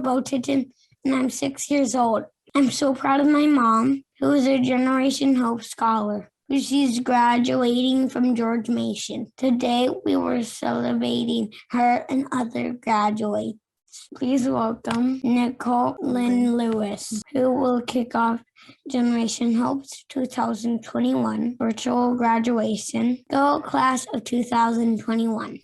Boteton, and I'm 6 years old. I'm so proud of my mom, who is a Generation Hope Scholar. She's graduating from George Mason. Today, we were celebrating her and other graduates. Please welcome Nicole Lynn Lewis, who will kick off Generation Hope's 2021 virtual graduation. Go class of 2021.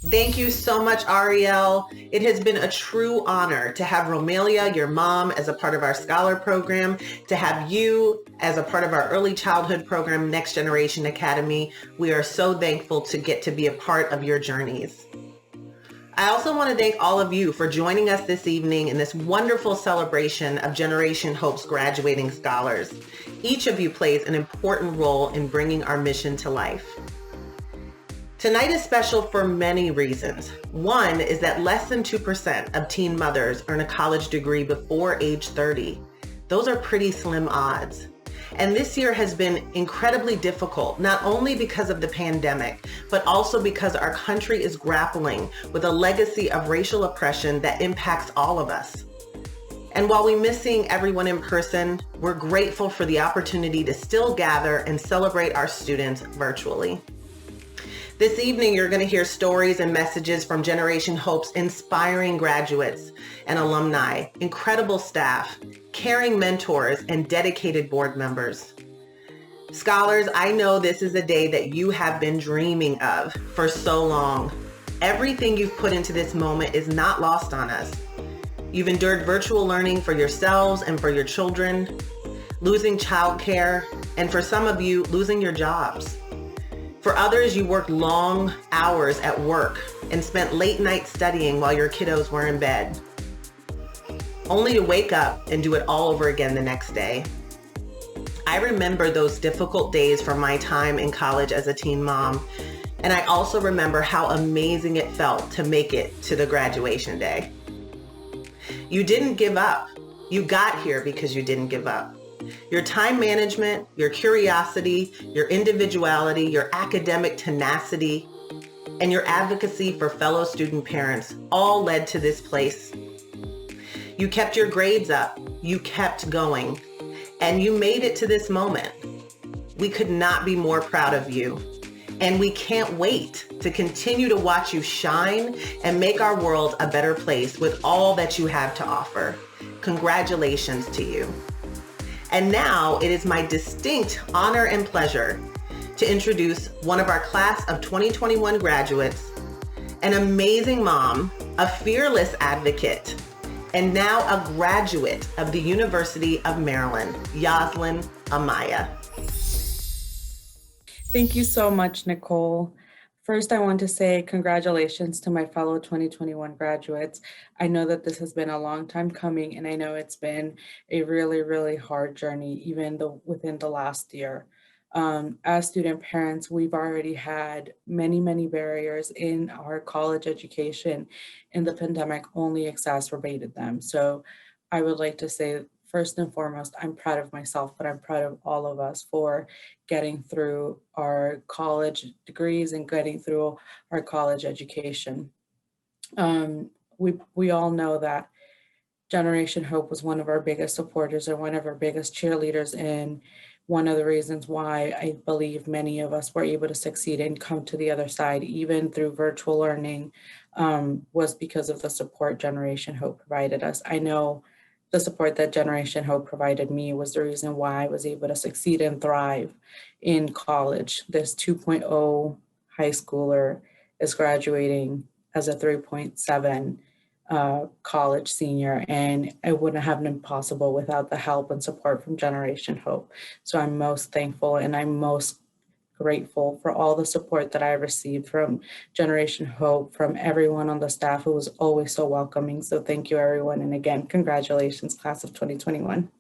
Thank you so much, Ariel. It has been a true honor to have Romelia, your mom, as a part of our scholar program, to have you as a part of our early childhood program, Next Generation Academy. We are so thankful to get to be a part of your journeys. I also want to thank all of you for joining us this evening in this wonderful celebration of Generation Hope's graduating scholars. Each of you plays an important role in bringing our mission to life. Tonight is special for many reasons. One is that less than 2% of teen mothers earn a college degree before age 30. Those are pretty slim odds. And this year has been incredibly difficult, not only because of the pandemic, but also because our country is grappling with a legacy of racial oppression that impacts all of us. And while we miss seeing everyone in person, we're grateful for the opportunity to still gather and celebrate our students virtually. This evening, you're going to hear stories and messages from Generation Hope's inspiring graduates and alumni, incredible staff, caring mentors, and dedicated board members. Scholars, I know this is a day that you have been dreaming of for so long. Everything you've put into this moment is not lost on us. You've endured virtual learning for yourselves and for your children, losing childcare, and for some of you, losing your jobs. For others, you worked long hours at work and spent late nights studying while your kiddos were in bed, only to wake up and do it all over again the next day. I remember those difficult days from my time in college as a teen mom, and I also remember how amazing it felt to make it to the graduation day. You didn't give up. You got here because you didn't give up. Your time management, your curiosity, your individuality, your academic tenacity, and your advocacy for fellow student parents all led to this place. You kept your grades up, you kept going, and you made it to this moment. We could not be more proud of you, and we can't wait to continue to watch you shine and make our world a better place with all that you have to offer. Congratulations to you. And now it is my distinct honor and pleasure to introduce one of our class of 2021 graduates, an amazing mom, a fearless advocate, and now a graduate of the University of Maryland, Yoslyn Amaya. Thank you so much, Nicole. First, I want to say congratulations to my fellow 2021 graduates. I know that this has been a long time coming, and I know it's been a really, really hard journey, even within the last year. As student parents, we've already had many, many barriers in our college education, and the pandemic only exacerbated them. So I would like to say, first and foremost, I'm proud of myself, but I'm proud of all of us for getting through our college degrees and getting through our college education. We all know that Generation Hope was one of our biggest supporters and one of our biggest cheerleaders, and one of the reasons why I believe many of us were able to succeed and come to the other side, even through virtual learning, was because of the support Generation Hope provided us. I know the support that Generation Hope provided me was the reason why I was able to succeed and thrive in college. This 2.0 high schooler is graduating as a 3.7 college senior, and it wouldn't have been possible without the help and support from Generation Hope. So I'm most thankful and I'm most grateful for all the support that I received from Generation Hope, from everyone on the staff who was always so welcoming. So thank you, everyone. And again, congratulations, class of 2021.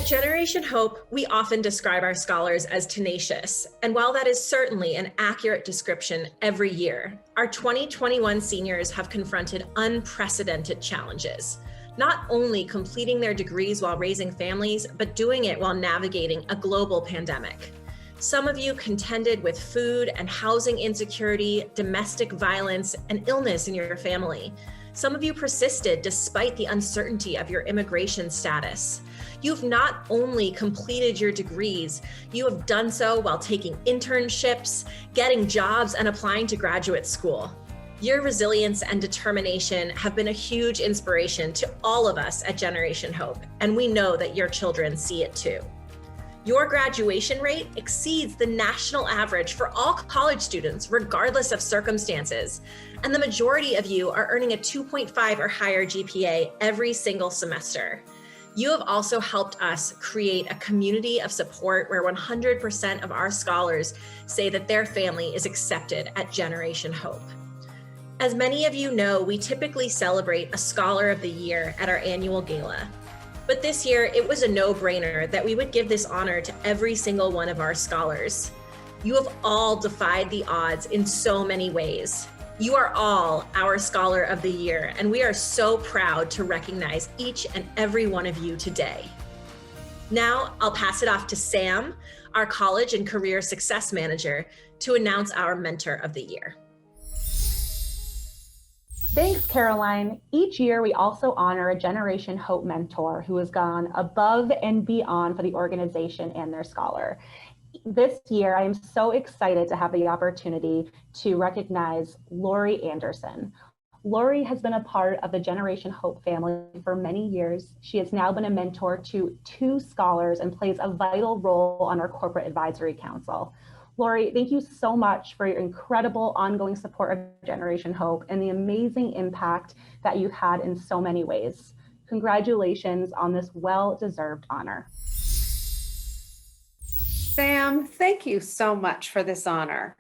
At Generation Hope, we often describe our scholars as tenacious, and while that is certainly an accurate description every year, our 2021 seniors have confronted unprecedented challenges, not only completing their degrees while raising families, but doing it while navigating a global pandemic. Some of you contended with food and housing insecurity, domestic violence, and illness in your family. Some of you persisted despite the uncertainty of your immigration status. You've not only completed your degrees, you have done so while taking internships, getting jobs, and applying to graduate school. Your resilience and determination have been a huge inspiration to all of us at Generation Hope, and we know that your children see it too. Your graduation rate exceeds the national average for all college students, regardless of circumstances. And the majority of you are earning a 2.5 or higher GPA every single semester. You have also helped us create a community of support where 100% of our scholars say that their family is accepted at Generation Hope. As many of you know, we typically celebrate a Scholar of the Year at our annual gala. But this year, it was a no-brainer that we would give this honor to every single one of our scholars. You have all defied the odds in so many ways. You are all our Scholar of the Year, and we are so proud to recognize each and every one of you today. Now, I'll pass it off to Sam, our College and Career Success Manager, to announce our Mentor of the Year. Thanks, Caroline. Each year, we also honor a Generation Hope mentor who has gone above and beyond for the organization and their scholar. This year, I am so excited to have the opportunity to recognize Lori Anderson. Lori has been a part of the Generation Hope family for many years. She has now been a mentor to 2 scholars and plays a vital role on our Corporate Advisory Council. Lori, thank you so much for your incredible ongoing support of Generation Hope and the amazing impact that you've had in so many ways. Congratulations on this well-deserved honor. Sam, thank you so much for this honor.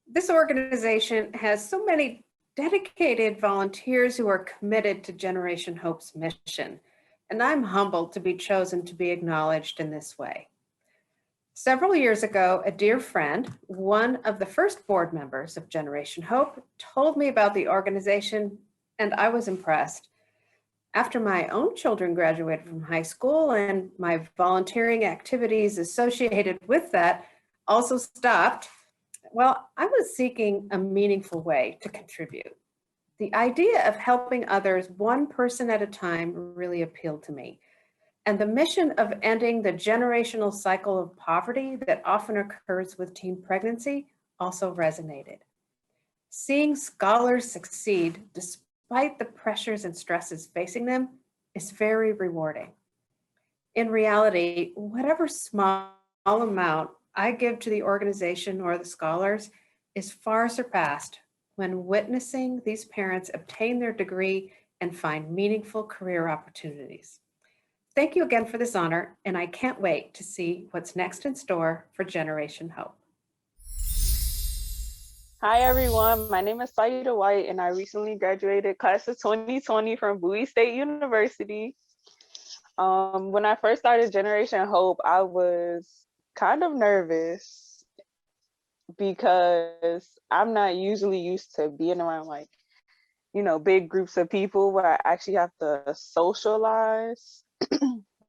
This organization has so many dedicated volunteers who are committed to Generation Hope's mission, and I'm humbled to be chosen to be acknowledged in this way. Several years ago, a dear friend, one of the first board members of Generation Hope, told me about the organization, and I was impressed. After my own children graduated from high school and my volunteering activities associated with that also stopped, well, I was seeking a meaningful way to contribute. The idea of helping others one person at a time really appealed to me. And the mission of ending the generational cycle of poverty that often occurs with teen pregnancy also resonated. Seeing scholars succeed despite the pressures and stresses facing them is very rewarding. In reality, whatever small amount I give to the organization or the scholars is far surpassed when witnessing these parents obtain their degree and find meaningful career opportunities. Thank you again for this honor, and I can't wait to see what's next in store for Generation Hope. Hi everyone, my name is Saida White and I recently graduated class of 2020 from Bowie State University. When I first started Generation Hope, I was kind of nervous because I'm not usually used to being around big groups of people where I actually have to socialize.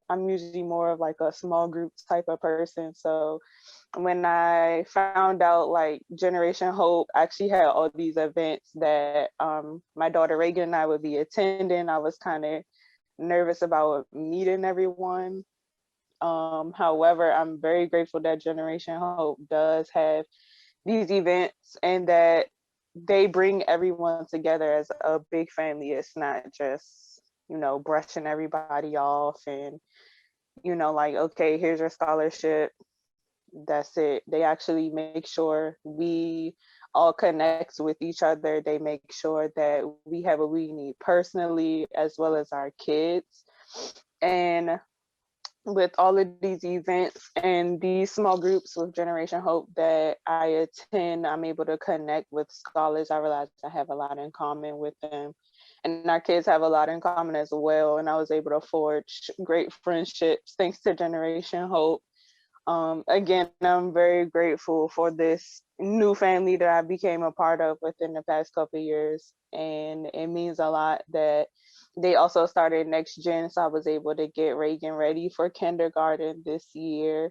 I'm usually more of like a small group type of person. So when I found out Generation Hope actually had all these events that my daughter Reagan and I would be attending, I was kind of nervous about meeting everyone. However, I'm very grateful that Generation Hope does have these events and that they bring everyone together as a big family. It's not just brushing everybody off and, okay, here's your scholarship. That's it. They actually make sure we all connect with each other. They make sure that we have what we need personally, as well as our kids. And with all of these events and these small groups with Generation Hope that I attend, I'm able to connect with scholars. I realize I have a lot in common with them. and our kids have a lot in common as well. And I was able to forge great friendships thanks to Generation Hope. Again, I'm very grateful for this new family that I became a part of within the past couple of years. And it means a lot that they also started Next Gen. So I was able to get Reagan ready for kindergarten this year.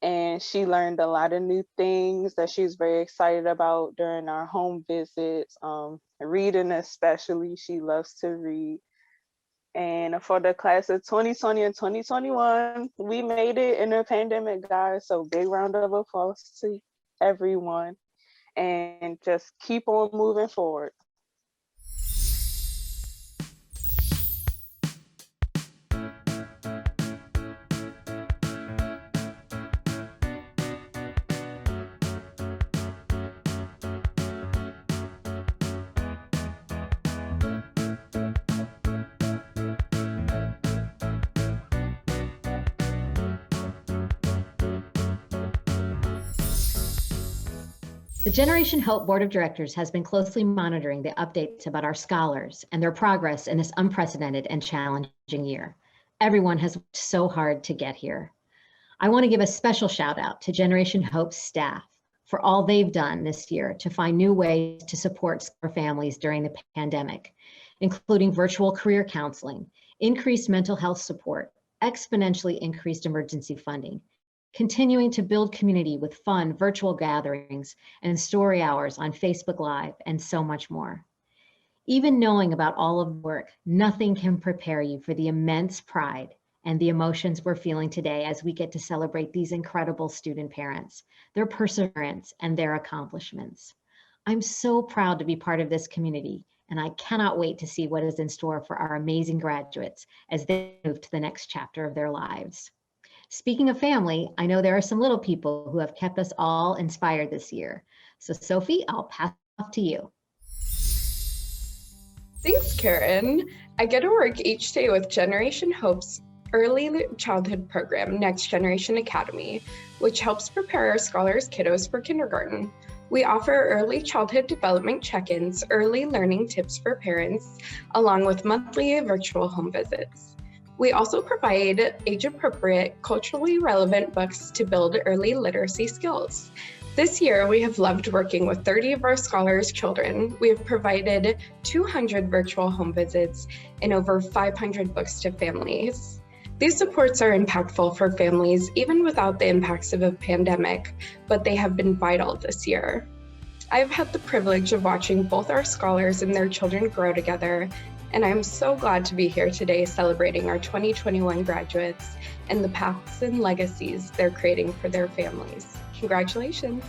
And she learned a lot of new things that she's very excited about during our home visits. Reading especially, she loves to read. And for the class of 2020 and 2021, we made it in the pandemic, guys. So big round of applause to everyone, and just keep on moving forward. The Generation Hope Board of Directors has been closely monitoring the updates about our scholars and their progress in this unprecedented and challenging year. Everyone has worked so hard to get here. I want to give a special shout out to Generation Hope's staff for all they've done this year to find new ways to support scholar families during the pandemic, including virtual career counseling, increased mental health support, exponentially increased emergency funding, continuing to build community with fun virtual gatherings and story hours on Facebook Live, and so much more. Even knowing about all of the work, nothing can prepare you for the immense pride and the emotions we're feeling today as we get to celebrate these incredible student parents, their perseverance, and their accomplishments. I'm so proud to be part of this community, and I cannot wait to see what is in store for our amazing graduates as they move to the next chapter of their lives. Speaking of family, I know there are some little people who have kept us all inspired this year. So Sophie, I'll pass it off to you. Thanks, Karen. I get to work each day with Generation Hope's early childhood program, Next Generation Academy, which helps prepare our scholars' kiddos for kindergarten. We offer early childhood development check-ins, early learning tips for parents, along with monthly virtual home visits. We also provide age-appropriate, culturally relevant books to build early literacy skills. This year, we have loved working with 30 of our scholars' children. We have provided 200 virtual home visits and over 500 books to families. These supports are impactful for families even without the impacts of a pandemic, but they have been vital this year. I've had the privilege of watching both our scholars and their children grow together, and I'm so glad to be here today celebrating our 2021 graduates and the paths and legacies they're creating for their families. Congratulations.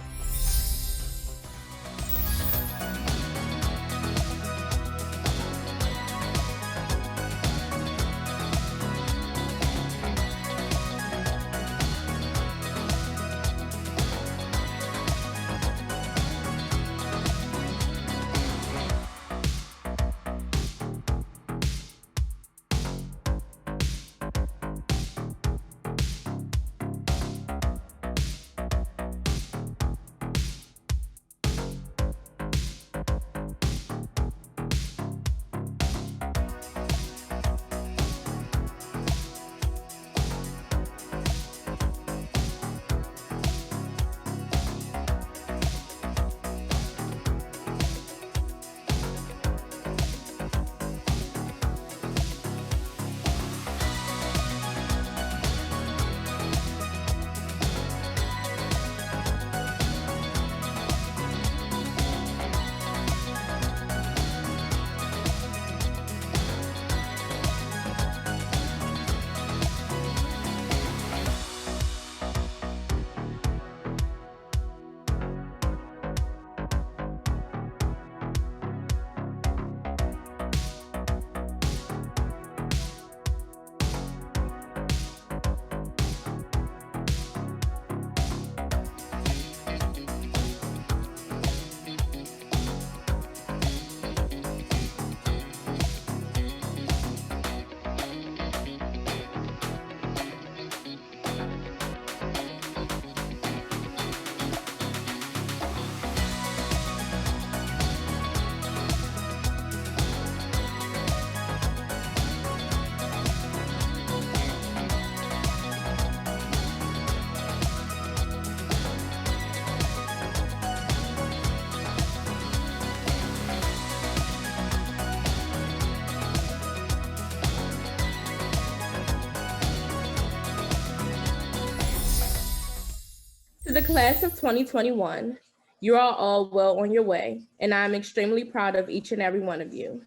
the class of 2021, you are all well on your way, and I am extremely proud of each and every one of you.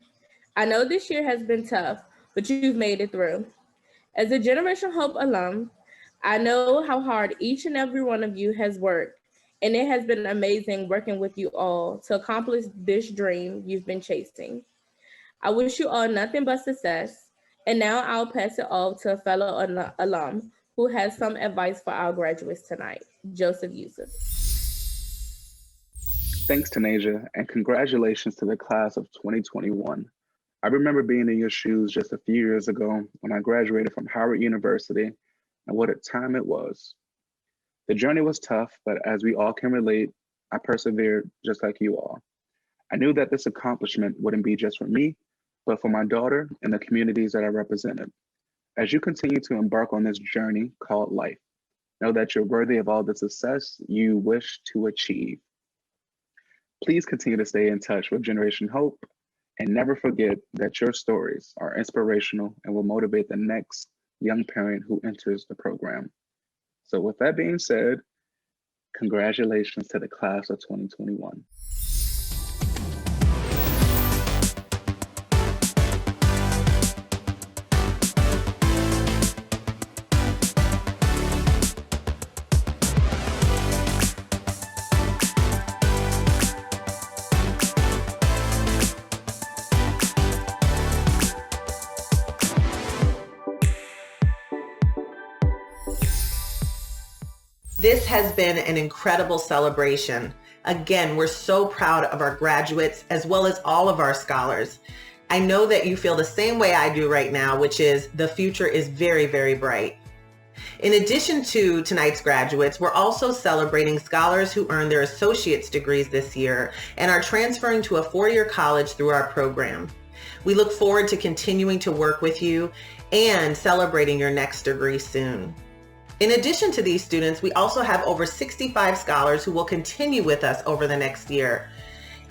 I know this year has been tough, but you've made it through. As a Generation Hope alum, I know how hard each and every one of you has worked, and it has been amazing working with you all to accomplish this dream you've been chasing. I wish you all nothing but success, and now I'll pass it off to a fellow alum who has some advice for our graduates tonight, Joseph Yusuf. Thanks, Tanasia, and congratulations to the class of 2021. I remember being in your shoes just a few years ago when I graduated from Howard University, and what a time it was. The journey was tough, but as we all can relate, I persevered just like you all. I knew that this accomplishment wouldn't be just for me, but for my daughter and the communities that I represented. As you continue to embark on this journey called life, know that you're worthy of all the success you wish to achieve. Please continue to stay in touch with Generation Hope, and never forget that your stories are inspirational and will motivate the next young parent who enters the program. So with that being said, congratulations to the class of 2021. This has been an incredible celebration. Again, we're so proud of our graduates as well as all of our scholars. I know that you feel the same way I do right now, which is the future is very, very bright. In addition to tonight's graduates, we're also celebrating scholars who earned their associate's degrees this year and are transferring to a four-year college through our program. We look forward to continuing to work with you and celebrating your next degree soon. In addition to these students, we also have over 65 scholars who will continue with us over the next year,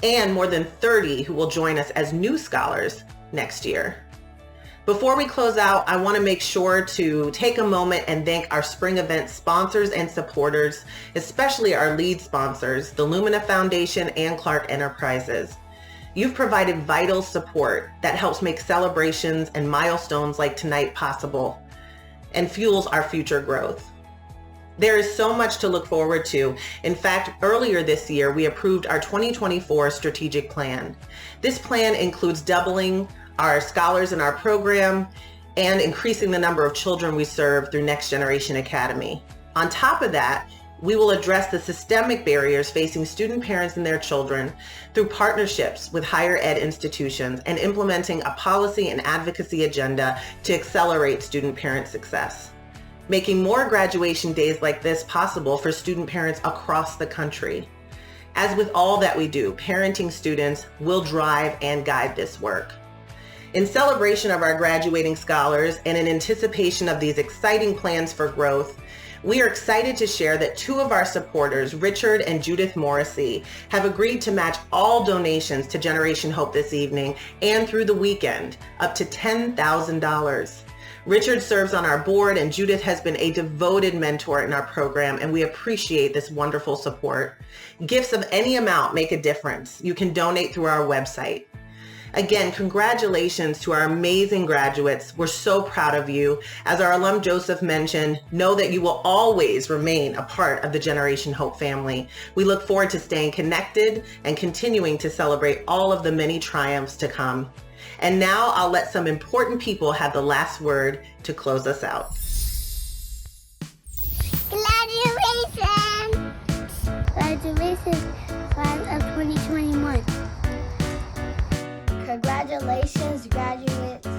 and more than 30 who will join us as new scholars next year. Before we close out, I want to make sure to take a moment and thank our spring event sponsors and supporters, especially our lead sponsors, the Lumina Foundation and Clark Enterprises. You've provided vital support that helps make celebrations and milestones like tonight possible and fuels our future growth. There is so much to look forward to. In fact, earlier this year, we approved our 2024 strategic plan. This plan includes doubling our scholars in our program and increasing the number of children we serve through Next Generation Academy. On top of that, we will address the systemic barriers facing student parents and their children through partnerships with higher ed institutions and implementing a policy and advocacy agenda to accelerate student parent success, making more graduation days like this possible for student parents across the country. As with all that we do, parenting students will drive and guide this work. In celebration of our graduating scholars and in anticipation of these exciting plans for growth, we are excited to share that two of our supporters, Richard and Judith Morrissey, have agreed to match all donations to Generation Hope this evening and through the weekend, up to $10,000. Richard serves on our board and Judith has been a devoted mentor in our program, and we appreciate this wonderful support. Gifts of any amount make a difference. You can donate through our website. Again, congratulations to our amazing graduates. We're so proud of you. As our alum Joseph mentioned, know that you will always remain a part of the Generation Hope family. We look forward to staying connected and continuing to celebrate all of the many triumphs to come. And now I'll let some important people have the last word to close us out. Graduation! Graduation, class of 2021. Congratulations, graduates.